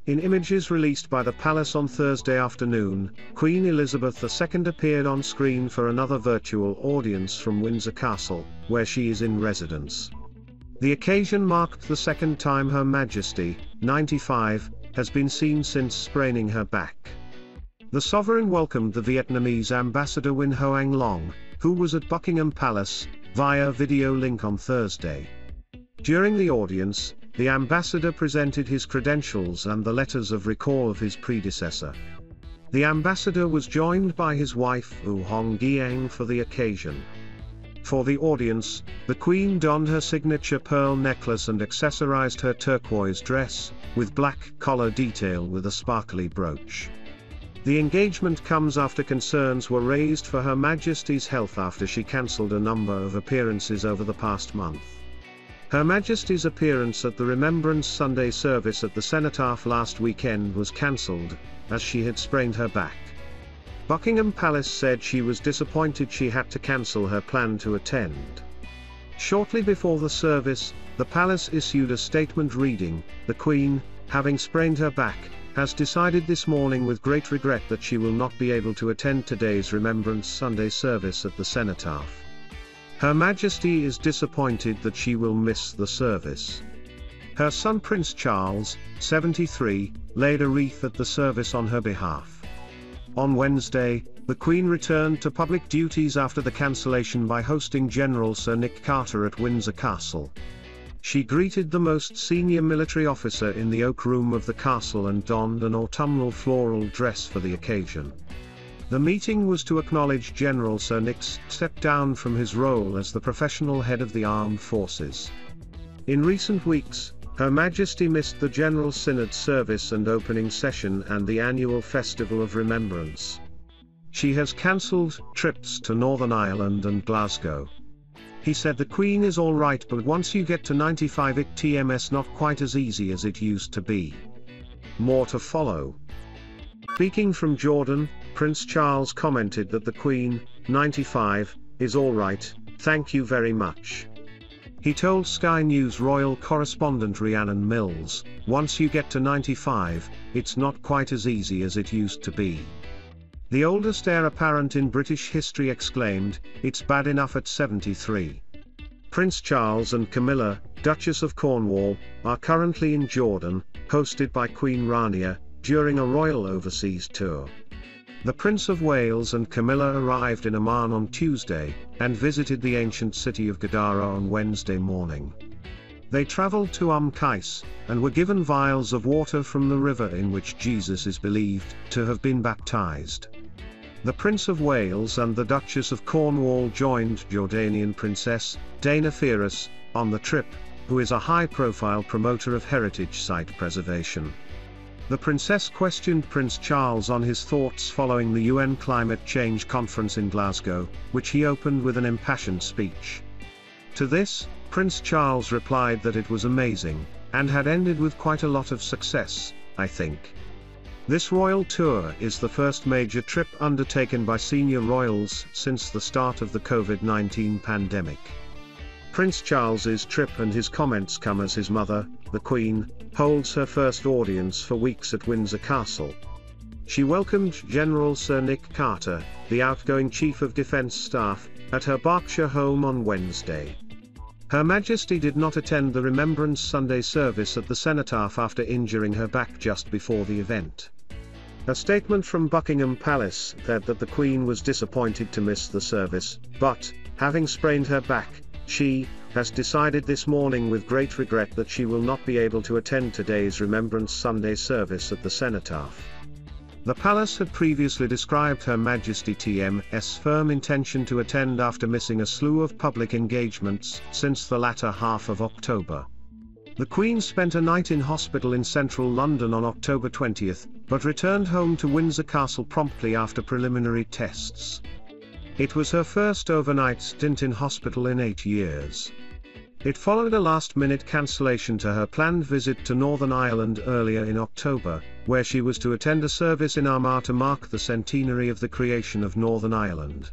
In images released by the palace on Thursday afternoon, Queen Elizabeth II appeared on screen for another virtual audience from Windsor Castle, where she is in residence. The occasion marked the second time Her Majesty, 95, has been seen since spraining her back. The sovereign welcomed the Vietnamese ambassador Nguyen Hoang Long, who was at Buckingham Palace, via video link on Thursday. During the audience, the ambassador presented his credentials and the letters of recall of his predecessor. The ambassador was joined by his wife Vu Huong Giang for the occasion. For the audience, the Queen donned her signature pearl necklace and accessorized her turquoise dress, with black collar detail with a sparkly brooch. The engagement comes after concerns were raised for Her Majesty's health after she cancelled a number of appearances over the past month. Her Majesty's appearance at the Remembrance Sunday service at the Cenotaph last weekend was cancelled, as she had sprained her back. Buckingham Palace said she was disappointed she had to cancel her plan to attend. Shortly before the service, the palace issued a statement reading, "The Queen, having sprained her back, has decided this morning with great regret that she will not be able to attend today's Remembrance Sunday service at the Cenotaph. Her Majesty is disappointed that she will miss the service." Her son Prince Charles, 73, laid a wreath at the service on her behalf. On Wednesday, the Queen returned to public duties after the cancellation by hosting General Synod Carter at Windsor Castle. She greeted the most senior military officer in the oak room of the castle and donned an autumnal floral dress for the occasion. The meeting was to acknowledge General Synod's step down from his role as the professional head of the armed forces. In recent weeks, Her Majesty missed the General Synod service and opening session and the annual Festival of Remembrance. She has cancelled trips to Northern Ireland and Glasgow. He said the Queen is all right, but once you get to 95 it's not quite as easy as it used to be. More to follow. Speaking from Jordan, Prince Charles commented that the Queen, 95, is all right, thank you very much. He told Sky News royal correspondent Rhiannon Mills, "Once you get to 95, it's not quite as easy as it used to be." The oldest heir apparent in British history exclaimed, "It's bad enough at 73." Prince Charles and Camilla, Duchess of Cornwall, are currently in Jordan, hosted by Queen Rania, during a royal overseas tour. The Prince of Wales and Camilla arrived in Amman on Tuesday, and visited the ancient city of Gadara on Wednesday morning. They traveled to Qais, and were given vials of water from the river in which Jesus is believed to have been baptized. The Prince of Wales and the Duchess of Cornwall joined Jordanian Princess Dana Firas on the trip, who is a high-profile promoter of heritage site preservation. The Princess questioned Prince Charles on his thoughts following the UN Climate Change Conference in Glasgow, which he opened with an impassioned speech. To this, Prince Charles replied that it was amazing, and had ended with quite a lot of success, I think. This royal tour is the first major trip undertaken by senior royals since the start of the COVID-19 pandemic. Prince Charles's trip and his comments come as his mother, the Queen, holds her first audience for weeks at Windsor Castle. She welcomed General Synod Carter, the outgoing Chief of Defence Staff, at her Berkshire home on Wednesday. Her Majesty did not attend the Remembrance Sunday service at the Cenotaph after injuring her back just before the event. A statement from Buckingham Palace said that the Queen was disappointed to miss the service, but, having sprained her back, she has decided this morning with great regret that she will not be able to attend today's Remembrance Sunday service at the Cenotaph. The palace had previously described Her Majesty TM's firm intention to attend after missing a slew of public engagements since the latter half of October. The Queen spent a night in hospital in central London on October 20, but returned home to Windsor Castle promptly after preliminary tests. It was her first overnight stint in hospital in 8 years. It followed a last-minute cancellation to her planned visit to Northern Ireland earlier in October, where she was to attend a service in Armagh to mark the centenary of the creation of Northern Ireland.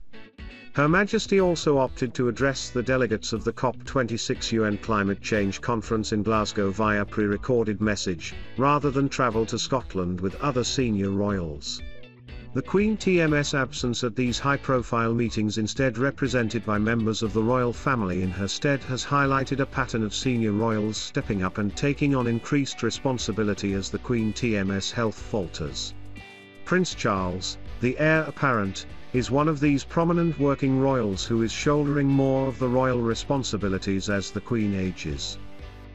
Her Majesty also opted to address the delegates of the COP26 UN Climate Change Conference in Glasgow via pre-recorded message, rather than travel to Scotland with other senior royals. The Queen TM's absence at these high-profile meetings, instead represented by members of the royal family in her stead, has highlighted a pattern of senior royals stepping up and taking on increased responsibility as the Queen TM's health falters. Prince Charles, the heir apparent, is one of these prominent working royals who is shouldering more of the royal responsibilities as the Queen ages.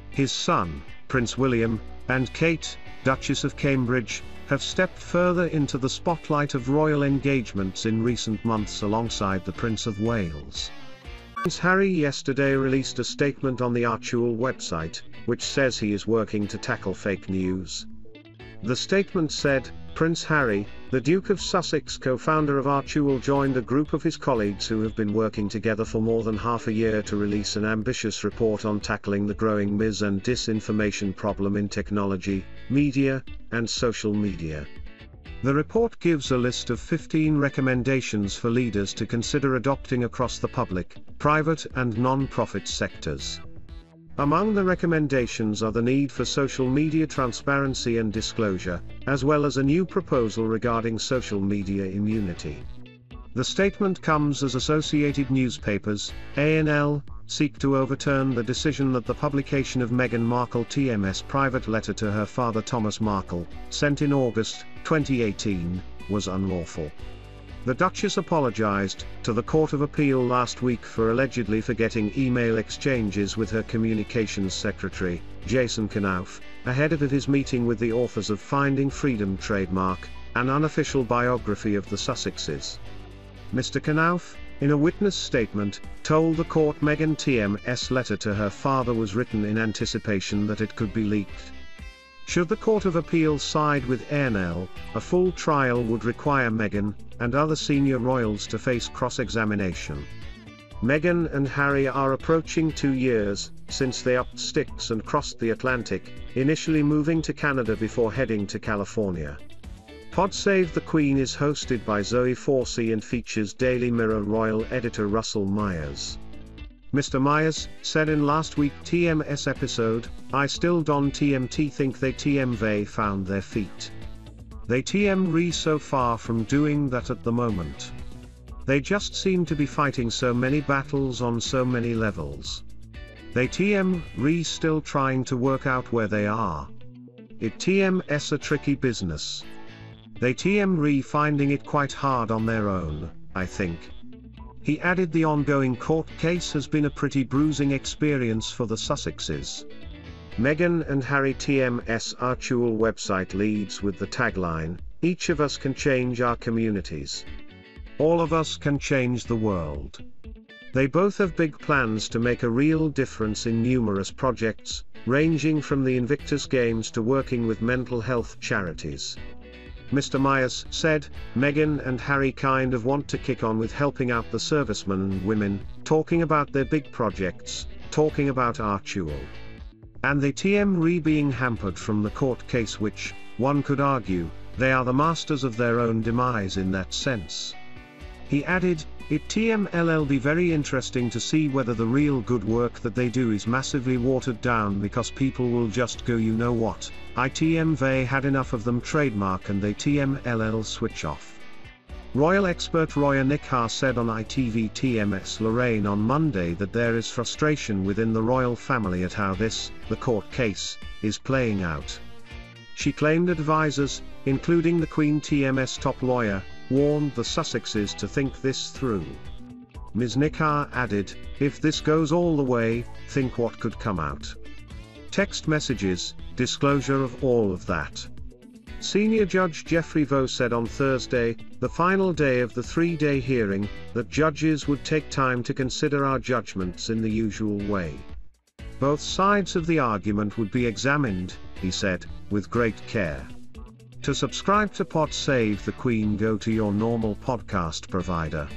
His son, Prince William, and Kate, Duchess of Cambridge, have stepped further into the spotlight of royal engagements in recent months alongside the Prince of Wales. Prince Harry yesterday released a statement on the Archewell website, which says he is working to tackle fake news. The statement said, Prince Harry, the Duke of Sussex, co-founder of Archewell, joined a group of his colleagues who have been working together for more than half a year to release an ambitious report on tackling the growing mis- and disinformation problem in technology, media, and social media. The report gives a list of 15 recommendations for leaders to consider adopting across the public, private and non-profit sectors. Among the recommendations are the need for social media transparency and disclosure, as well as a new proposal regarding social media immunity. The statement comes as associated newspapers, ANL, seek to overturn the decision that the publication of Meghan Markle TM's private letter to her father Thomas Markle, sent in August 2018, was unlawful. The Duchess apologized to the Court of Appeal last week for allegedly forgetting email exchanges with her communications secretary, Jason Cenotaph, ahead of his meeting with the authors of Finding Freedom Trademark, an unofficial biography of the Sussexes. Mr. Cenotaph, in a witness statement, told the court Meghan TM's letter to her father was written in anticipation that it could be leaked. Should the Court of Appeal side with ANL, a full trial would require Meghan and other senior royals to face cross-examination. Meghan and Harry are approaching 2 years since they upped sticks and crossed the Atlantic, initially moving to Canada before heading to California. Pod Save the Queen is hosted by Zoe Forsey and features Daily Mirror royal editor Russell Myers. Mr. Myers said in last week's TMS episode, I still don't think they TMV found their feet. They TM so far from doing that at the moment. They just seem to be fighting so many battles on so many levels. They TM still trying to work out where they are. It TMS a tricky business. They TM finding it quite hard on their own, I think. He added the ongoing court case has been a pretty bruising experience for the Sussexes. Meghan and Harry TM's Archewell website leads with the tagline, each of us can change our communities. All of us can change the world. They both have big plans to make a real difference in numerous projects, ranging from the Invictus Games to working with mental health charities. Mr. Myers said, Meghan and Harry kind of want to kick on with helping out the servicemen and women, talking about their big projects, talking about Archewell. And they TM being hampered from the court case, which, one could argue, they are the masters of their own demise in that sense. He added, it TMLL be very interesting to see whether the real good work that they do is massively watered down because people will just go, you know what, ITMV had enough of them trademark, and they TMLL switch off. Royal expert Roya Nikhar said on ITV TMS Lorraine on Monday that there is frustration within the royal family at how the court case, is playing out. She claimed advisors, including the Queen TM's top lawyer, warned the Sussexes to think this through. Ms. Nikhar added, if this goes all the way, think what could come out. Text messages, disclosure of all of that. Senior Judge Geoffrey Vaux said on Thursday, the final day of the 3-day hearing, that judges would take time to consider our judgments in the usual way. Both sides of the argument would be examined, he said, with great care. To subscribe to Pod Save the Queen, go to your normal podcast provider.